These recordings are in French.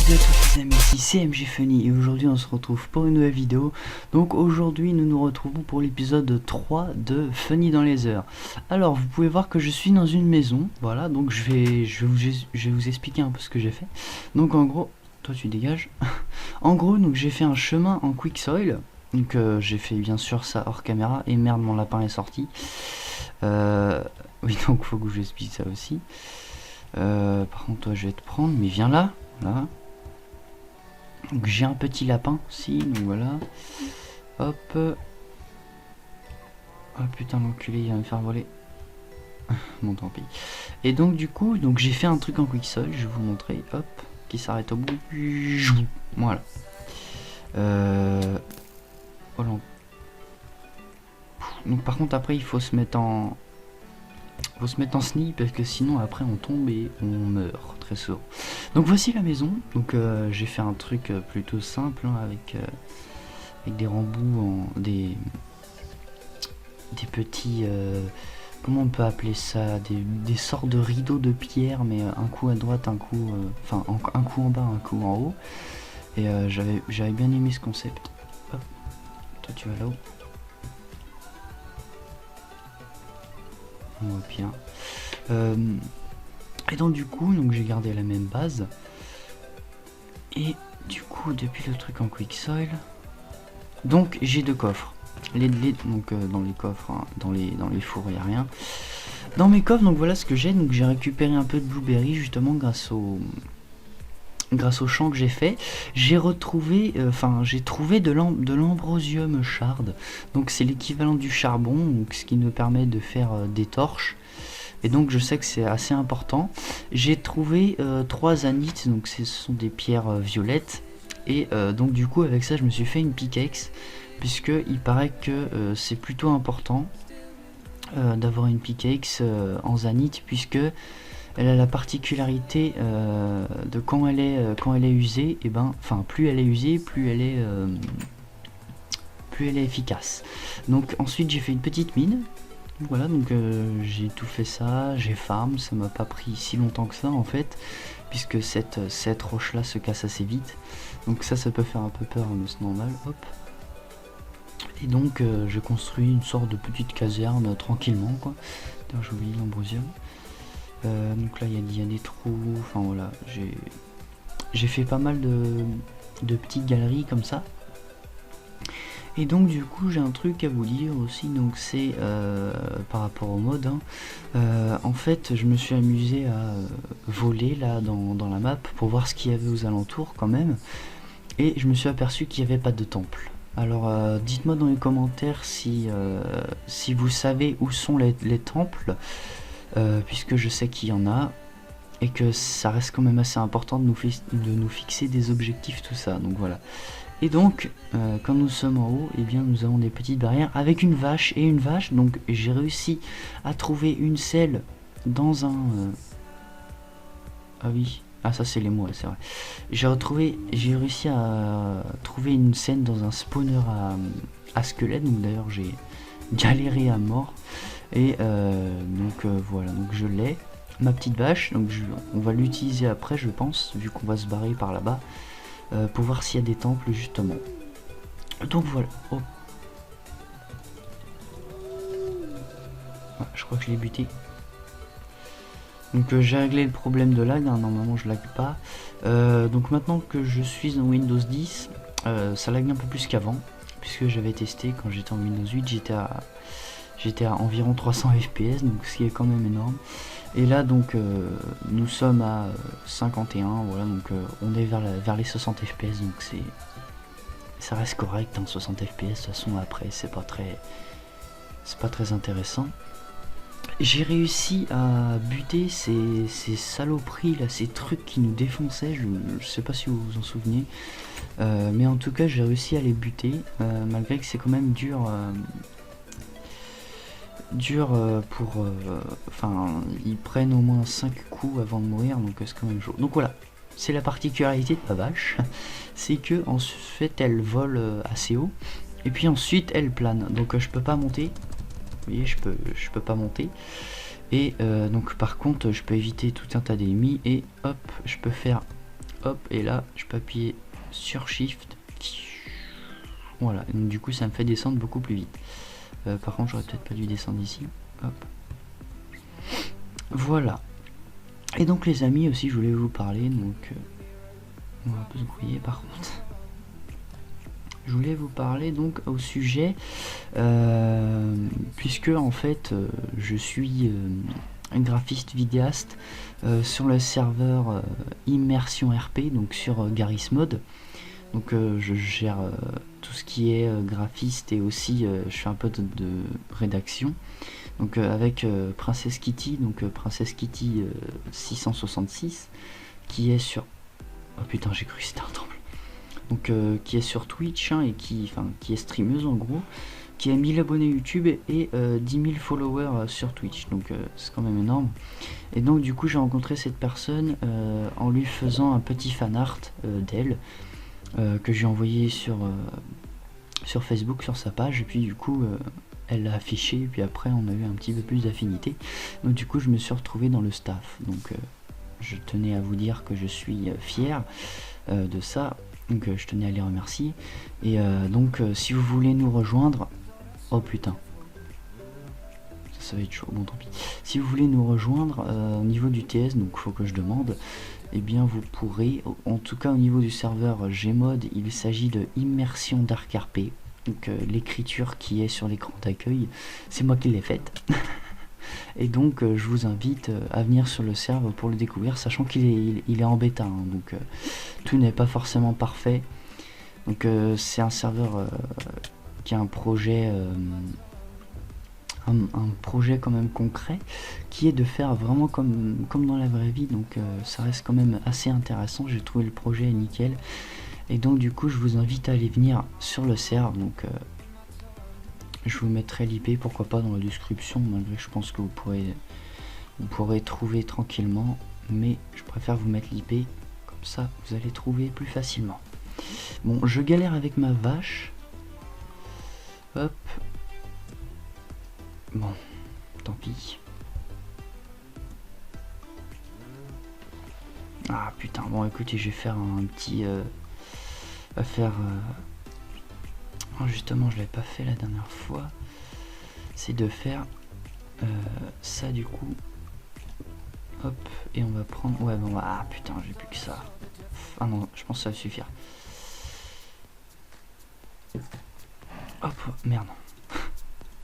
Salut à tous les amis, ici c'est MJ Funny et aujourd'hui on se retrouve pour une nouvelle vidéo. Donc aujourd'hui nous nous retrouvons pour l'épisode 3 de Funny dans les heures. Alors vous pouvez voir que je suis dans une maison, voilà, donc je vais vous expliquer un peu ce que j'ai fait. Donc en gros, toi tu dégages. En gros, donc j'ai fait un chemin en quicksoil. Donc j'ai fait bien sûr ça hors caméra et merde mon lapin est sorti. Oui donc faut que je vous explique ça aussi. Par contre toi je vais te prendre, mais viens là. Là. Donc j'ai un petit lapin aussi, donc voilà. Hop. Oh putain l'enculé il va me faire voler. Bon tant pis. Et donc du coup, donc j'ai fait un truc en quicksoil, je vais vous montrer, hop, qui s'arrête au bout. Voilà. Voilà. Donc par contre après il faut se mettre en sneak parce que sinon après on tombe et on meurt très souvent. Donc voici la maison. Donc j'ai fait un truc plutôt simple hein, avec des rembouts des petits comment on peut appeler ça, des sortes de rideaux de pierre, mais un coup à droite, un coup un coup en bas, un coup en haut. Et j'avais bien aimé ce concept. Hop, toi tu vas là-haut. On voit bien. Et donc du coup, donc j'ai gardé la même base. Et du coup, depuis le truc en quicksoil, donc j'ai deux coffres. Donc dans les coffres, hein, dans les fours, il n'y a rien. Dans mes coffres, donc voilà ce que j'ai. Donc j'ai récupéré un peu de blueberry justement grâce au champ que j'ai fait. J'ai retrouvé, j'ai trouvé de l'ambrosium shard. Donc c'est l'équivalent du charbon, donc ce qui nous permet de faire des torches. Et donc je sais que c'est assez important. J'ai trouvé 3 anites, donc ce sont des pierres violettes. Et donc du coup avec ça je me suis fait une pickaxe. Puisque il paraît que c'est plutôt important d'avoir une pickaxe en zanite. Puisque elle a la particularité de quand elle est usée, et ben, enfin plus elle est usée, plus elle est efficace. Donc ensuite j'ai fait une petite mine. Voilà, donc j'ai tout fait ça, j'ai farm, ça m'a pas pris si longtemps que ça en fait, puisque cette roche là se casse assez vite. Donc ça peut faire un peu peur, mais c'est normal. Hop. Et donc je construis une sorte de petite caserne tranquillement quoi. D'ailleurs j'ai oublié l'ambrosium. Donc là il y a des trous, enfin voilà, j'ai fait pas mal de petites galeries comme ça. Et donc du coup j'ai un truc à vous dire aussi, donc c'est par rapport au mode hein. En fait je me suis amusé à voler là dans la map pour voir ce qu'il y avait aux alentours quand même. Et je me suis aperçu qu'il n'y avait pas de temple. Alors dites-moi dans les commentaires si vous savez où sont les temples, puisque je sais qu'il y en a, et que ça reste quand même assez important de nous fixer des objectifs, tout ça, donc voilà. Et donc, quand nous sommes en haut, eh bien nous avons des petites barrières avec une vache et une vache, donc j'ai réussi à trouver une selle dans un... Ah oui... Ah ça c'est les mots, c'est vrai. J'ai réussi à trouver une scène dans un spawner à squelette, donc d'ailleurs j'ai galéré à mort. Et voilà, donc je l'ai, ma petite vache, donc on va l'utiliser après je pense, vu qu'on va se barrer par là-bas, pour voir s'il y a des temples justement. Donc voilà. Oh. Ah, je crois que je l'ai buté. Donc j'ai réglé le problème de lag, hein, normalement je lag pas. Donc maintenant que je suis en Windows 10, ça lag un peu plus qu'avant, puisque j'avais testé quand j'étais en Windows 8, j'étais à environ 300 fps, donc ce qui est quand même énorme. Et là donc nous sommes à 51, voilà, donc on est vers les 60 fps, donc ça reste correct, hein, 60 fps, de toute façon après c'est pas très intéressant. J'ai réussi à buter ces saloperies là, ces trucs qui nous défonçaient, je sais pas si vous vous en souvenez, mais en tout cas j'ai réussi à les buter, malgré que c'est quand même dur pour... Enfin, ils prennent au moins 5 coups avant de mourir, donc c'est quand même chaud. Donc voilà, c'est la particularité de ma vache, c'est que en fait elle vole assez haut, et puis ensuite elle plane, donc je peux pas monter. Vous voyez, je peux pas monter. Et donc par contre je peux éviter tout un tas d'ennemis. Et hop, je peux faire hop, et là je peux appuyer sur Shift. Voilà, donc du coup ça me fait descendre beaucoup plus vite. Par contre j'aurais peut-être pas dû descendre ici. Hop. Voilà. Et donc les amis aussi je voulais vous parler, donc on va un peu se grouiller par contre. Je voulais vous parler donc au sujet, puisque en fait je suis un graphiste vidéaste sur le serveur Immersion RP, donc sur Garry's Mod. Donc je gère tout ce qui est graphiste et aussi je fais un peu de rédaction. Donc avec Princess Kitty, donc Princess Kitty 666, qui est sur... Oh putain, j'ai cru que c'était un temple. Donc qui est sur Twitch hein, et qui est streameuse en gros, qui a 1000 abonnés YouTube et 10 000 followers sur Twitch, donc c'est quand même énorme. Et donc du coup j'ai rencontré cette personne en lui faisant un petit fan art d'elle que j'ai envoyé sur Facebook, sur sa page, et puis du coup elle l'a affiché, et puis après on a eu un petit peu plus d'affinité, donc du coup je me suis retrouvé dans le staff. Donc je tenais à vous dire que je suis fier de ça. Donc je tenais à les remercier. Et donc si vous voulez nous rejoindre... Oh putain. Ça va être chaud, bon tant pis. Si vous voulez nous rejoindre au niveau du TS, donc faut que je demande, et bien vous pourrez, en tout cas au niveau du serveur Gmod, il s'agit de Immersion Dark RP. Donc l'écriture qui est sur l'écran d'accueil, c'est moi qui l'ai faite. Et donc je vous invite à venir sur le serveur pour le découvrir, sachant qu'il est en bêta, hein, donc tout n'est pas forcément parfait. Donc c'est un serveur qui a un projet un projet quand même concret, qui est de faire vraiment comme dans la vraie vie. Donc ça reste quand même assez intéressant, j'ai trouvé le projet nickel. Et donc du coup je vous invite à aller venir sur le serveur. Donc je vous mettrai l'IP, pourquoi pas dans la description, malgré que je pense que vous pourrez trouver tranquillement, mais je préfère vous mettre l'IP, comme ça vous allez trouver plus facilement. Bon, je galère avec ma vache. Hop. Bon, tant pis. Ah putain, bon écoutez, je vais faire un petit... Oh, justement, je l'avais pas fait la dernière fois. C'est de faire ça du coup. Hop, et on va prendre... Ouais, bon, ah putain, j'ai plus que ça. Ah non, je pense que ça va suffire. Hop, merde.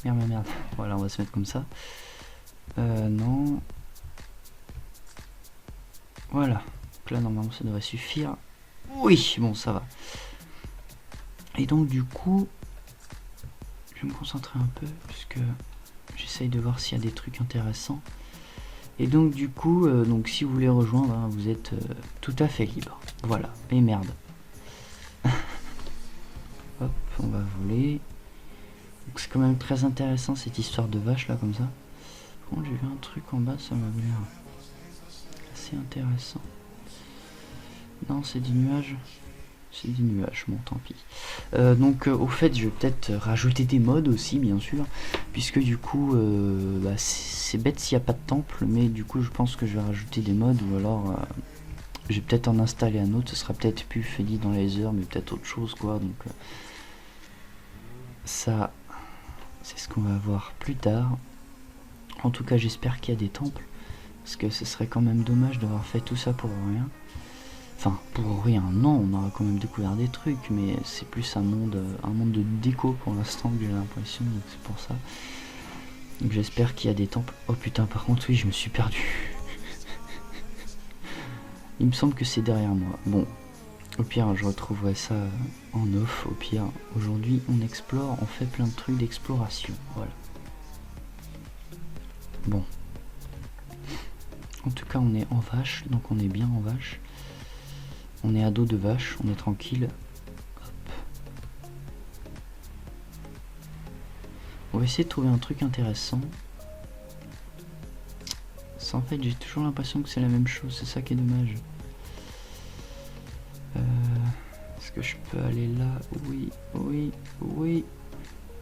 Merde. Voilà, on va se mettre comme ça. Non. Voilà. Donc là, normalement, ça devrait suffire. Oui, bon, ça va. Et donc, du coup, je vais me concentrer un peu, puisque j'essaye de voir s'il y a des trucs intéressants. Et donc, du coup, donc si vous voulez rejoindre, hein, vous êtes tout à fait libre. Voilà. Et merde. Hop, on va voler. Donc c'est quand même très intéressant cette histoire de vache là comme ça. Par contre j'ai vu un truc en bas, ça m'a l'air assez intéressant. Non, c'est des nuages. C'est des nuages, bon tant pis. Donc au fait je vais peut-être rajouter des mods aussi bien sûr. Puisque du coup c'est bête s'il n'y a pas de temple. Mais du coup je pense que je vais rajouter des mods. Ou alors je vais peut-être en installer un autre. Ce sera peut-être plus Feli dans les heures. Mais peut-être autre chose quoi. Donc ça... c'est ce qu'on va voir plus tard. En tout cas j'espère qu'il y a des temples, parce que ce serait quand même dommage d'avoir fait tout ça pour rien. Enfin pour rien, non, on aura quand même découvert des trucs, mais c'est plus un monde de déco pour l'instant que j'ai l'impression, donc c'est pour ça. Donc j'espère qu'il y a des temples. Oh putain, par contre oui, je me suis perdu. Il me semble que c'est derrière moi. Bon, au pire je retrouverai ça en off. Au pire, aujourd'hui on explore, on fait plein de trucs d'exploration, voilà. Bon, en tout cas on est en vache, donc on est bien en vache. On est à dos de vache, on est tranquille. Hop. On va essayer de trouver un truc intéressant. Ça, en fait j'ai toujours l'impression que c'est la même chose, c'est ça qui est dommage. Est-ce que je peux aller là? Oui,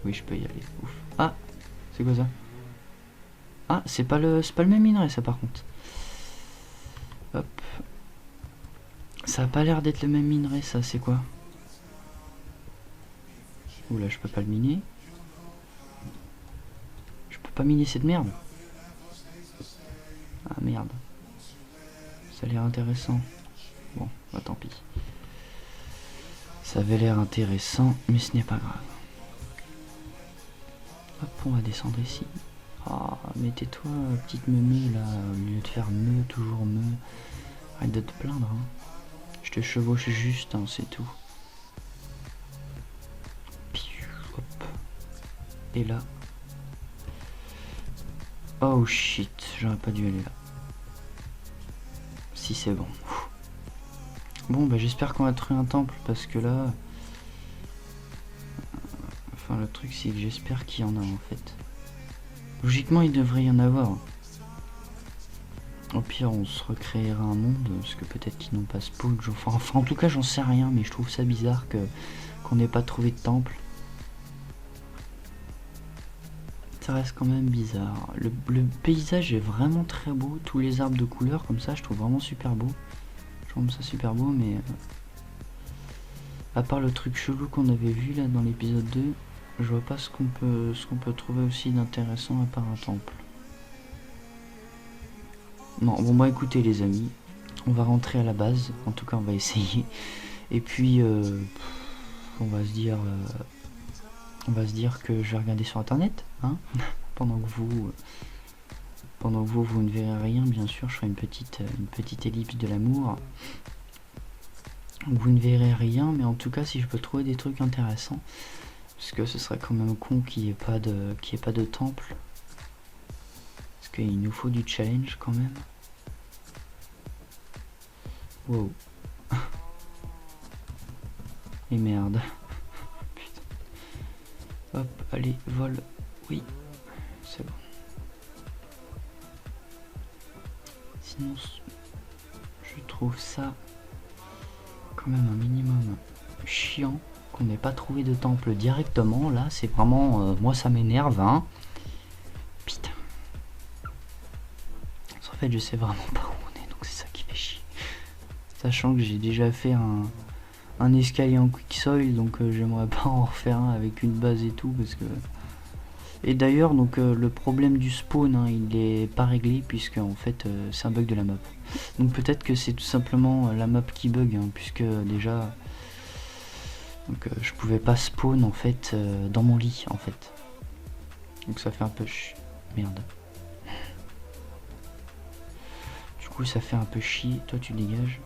je peux y aller. Ouf. Ah, c'est quoi ça? Ah, c'est pas le même minerai ça par contre. Hop. Ça a pas l'air d'être le même minerai, ça, c'est quoi? Oula, je peux pas le miner. Je peux pas miner cette merde. Ah merde. Ça a l'air intéressant. Bon, bah tant pis. Ça avait l'air intéressant, mais ce n'est pas grave. Hop, on va descendre ici. Ah, mais tais-toi, petite meumée, là, au lieu de faire me, toujours me. Arrête de te plaindre, hein. Je te chevauche juste, hein, c'est tout. Hop. Et là. Oh shit, j'aurais pas dû aller là. Si c'est bon. Bon, bah j'espère qu'on va trouver un temple, parce que là... Enfin, le truc, c'est que j'espère qu'il y en a, en fait. Logiquement, il devrait y en avoir. Au pire, on se recréera un monde, parce que peut-être qu'ils n'ont pas spawn. Enfin, en tout cas, j'en sais rien, mais je trouve ça bizarre qu'on n'ait pas trouvé de temple. Ça reste quand même bizarre. Le paysage est vraiment très beau. Tous les arbres de couleur, comme ça, je trouve vraiment super beau. Je trouve ça super beau, mais... à part le truc chelou qu'on avait vu, là, dans l'épisode 2, je vois pas ce qu'on peut trouver aussi d'intéressant à part un temple. Non, bon bah écoutez les amis, on va rentrer à la base, en tout cas on va essayer, et puis on va se dire que je vais regarder sur internet, hein, pendant que vous ne verrez rien, bien sûr, je ferai une petite ellipse de l'amour. Vous ne verrez rien, mais en tout cas si je peux trouver des trucs intéressants, parce que ce serait quand même con qu'il n'y ait pas de temple. Il nous faut du challenge quand même. Wow. Et merde. Putain. Hop, allez, vol. Oui, c'est bon. Sinon, je trouve ça quand même un minimum chiant qu'on n'ait pas trouvé de temple directement. Là, c'est vraiment... moi, ça m'énerve, hein. Putain. En fait, je sais vraiment pas où on est, donc c'est ça qui fait chier. Sachant que j'ai déjà fait un escalier en quicksoil, donc j'aimerais pas en refaire un avec une base et tout, parce que... Et d'ailleurs, donc le problème du spawn, hein, il est pas réglé, puisque en fait, c'est un bug de la map. Donc peut-être que c'est tout simplement la map qui bug, hein, puisque déjà... Donc je pouvais pas spawn, en fait, dans mon lit, en fait. Donc ça fait un peu... Merde. Du coup ça fait un peu chier, toi tu dégages.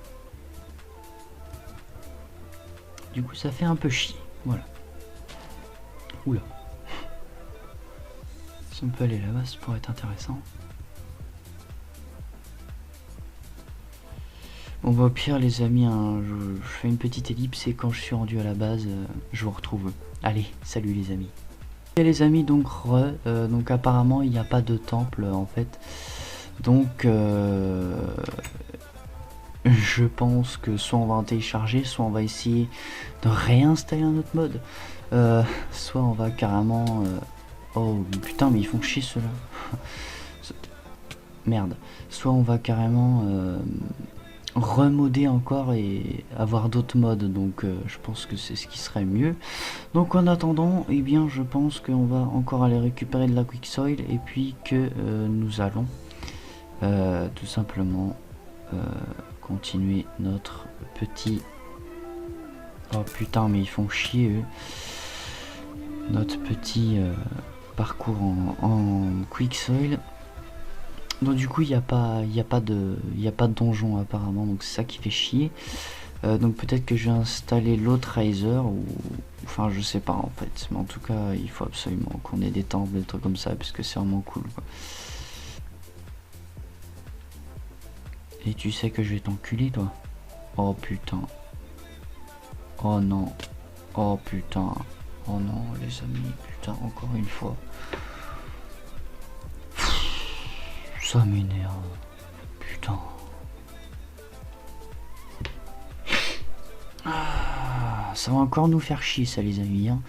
Du coup ça fait un peu chier, voilà. Oula. Si on peut aller là-bas, ça pourrait être intéressant. Bon bah au pire les amis, hein, je fais une petite ellipse et quand je suis rendu à la base, je vous retrouve. Allez, salut les amis. Et les amis, donc donc apparemment il n'y a pas de temple en fait. Donc je pense que soit on va en télécharger, soit on va essayer de réinstaller un autre mode, soit on va carrément... oh putain mais ils font chier ceux-là. Merde. Soit on va carrément remoder encore et avoir d'autres modes, donc je pense que c'est ce qui serait mieux. Donc en attendant, eh bien je pense qu'on va encore aller récupérer de la quicksoil et puis que nous allons tout simplement continuer notre petit... Oh putain mais ils font chier eux. Notre petit parcours en quicksoil. Donc du coup il n'y a pas de donjon apparemment, donc c'est ça qui fait chier. Donc peut-être que je vais installer l'autre Razer ou... Enfin je sais pas en fait, mais en tout cas il faut absolument qu'on ait des temples, des trucs comme ça, parce que c'est vraiment cool quoi. Et tu sais que je vais t'enculer toi. Oh putain. Oh non. Oh putain. Oh non les amis, putain encore une fois. Ça m'énerve. Putain. Ah, ça va encore nous faire chier ça les amis, hein.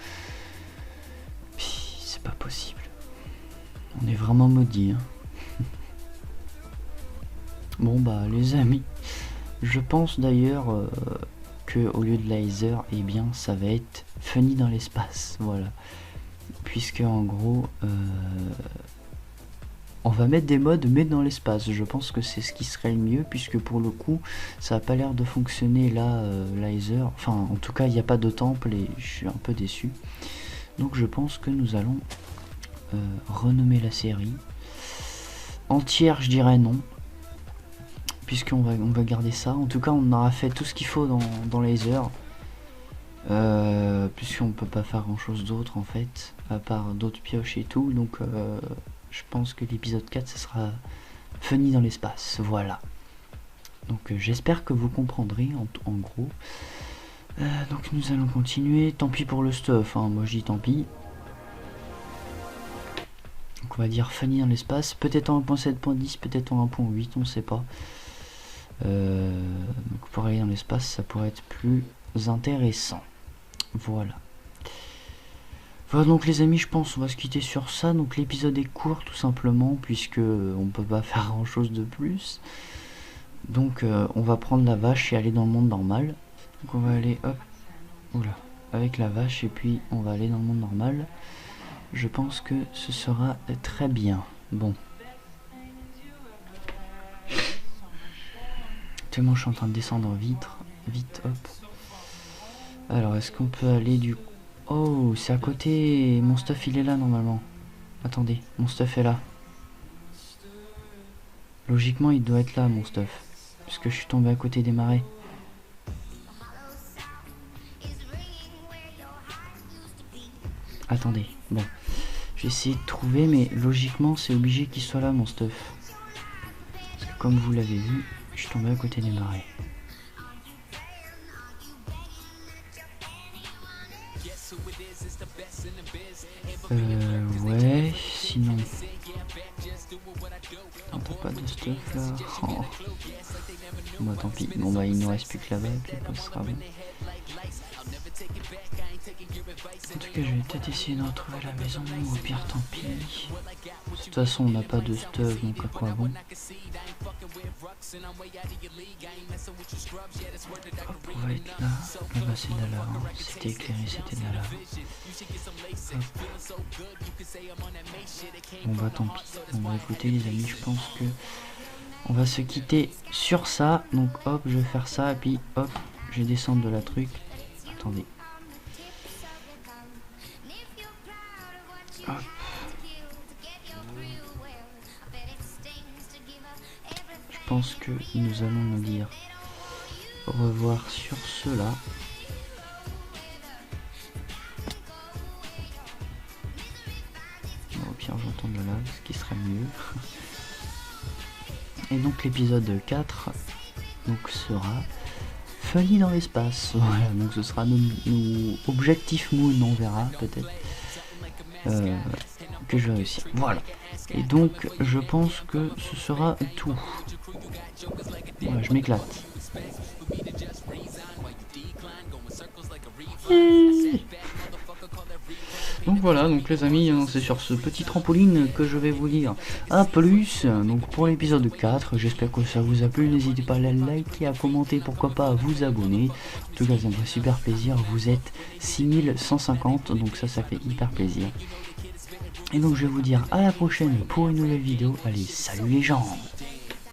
C'est pas possible. On est vraiment maudits, hein. Bon bah les amis, Je pense d'ailleurs que au lieu de laser, eh bien ça va être funny dans l'espace, voilà. Puisque en gros, on va mettre des modes mais dans l'espace. Je pense que c'est ce qui serait le mieux, puisque pour le coup, ça a pas l'air de fonctionner là, laser. Enfin, en tout cas, il n'y a pas de temple et je suis un peu déçu. Donc je pense que nous allons renommer la série. Entière, je dirais non. Puisqu'on va garder ça. En tout cas, on aura fait tout ce qu'il faut dans laser. Puisqu'on peut pas faire grand chose d'autre en fait, à part d'autres pioches et tout. Donc je pense que l'épisode 4 ce sera funny dans l'espace, voilà. Donc j'espère que vous comprendrez en gros. Donc nous allons continuer, tant pis pour le stuff, hein. Moi je dis tant pis. Donc on va dire funny dans l'espace, peut-être en 1.7.10, peut-être en 1.8, on sait pas. Donc pour aller dans l'espace ça pourrait être plus intéressant. Voilà. Voilà donc les amis, je pense on va se quitter sur ça. Donc l'épisode est court tout simplement, puisque on peut pas faire grand chose de plus. Donc on va prendre la vache et aller dans le monde normal. Donc on va aller hop, oula, avec la vache et puis on va aller dans le monde normal. Je pense que ce sera très bien. Bon. Tellement je suis en train de descendre vite, hop. Alors est-ce qu'on peut aller du... Oh, c'est à côté. Mon stuff il est là normalement. Attendez, mon stuff est là. Logiquement il doit être là mon stuff, puisque je suis tombé à côté des marais. Attendez, bon. J'ai essayé de trouver, mais logiquement c'est obligé qu'il soit là mon stuff. Parce que comme vous l'avez vu, je suis tombé à côté des marais. Ouais, sinon... On n'a pas de stuff là. Oh. Bon tant pis, bon bah il nous reste plus que là-bas, puis ça sera bon. En tout cas je vais peut-être essayer de retrouver la maison, ou au pire tant pis. De toute façon on n'a pas de stuff, donc à quoi bon. Hop, on va être là, là-bas c'est de la lave, hein. C'était éclairé, c'était de la lave. Bon bah tant pis, bon bah écoutez les amis, je pense que on va se quitter sur ça. Donc hop, je vais faire ça, et puis hop, je vais descendre de la truc. Attendez. Hop. Je pense que nous allons nous dire au revoir sur cela. Bon, au pire j'entends de la lave, ce qui serait mieux. Et donc l'épisode 4 donc, sera funny dans l'espace. Voilà, donc ce sera nos objectifs moon, on verra peut-être que je vais réussir. Voilà. Et donc je pense que ce sera tout. Voilà, je m'éclate. Donc voilà, donc les amis, c'est sur ce petit trampoline que je vais vous dire à plus. Donc pour l'épisode 4, j'espère que ça vous a plu. N'hésitez pas à liker, à commenter, pourquoi pas à vous abonner. En tout cas, ça me fait super plaisir. Vous êtes 6150, donc ça fait hyper plaisir. Et donc je vais vous dire à la prochaine pour une nouvelle vidéo. Allez, salut les gens!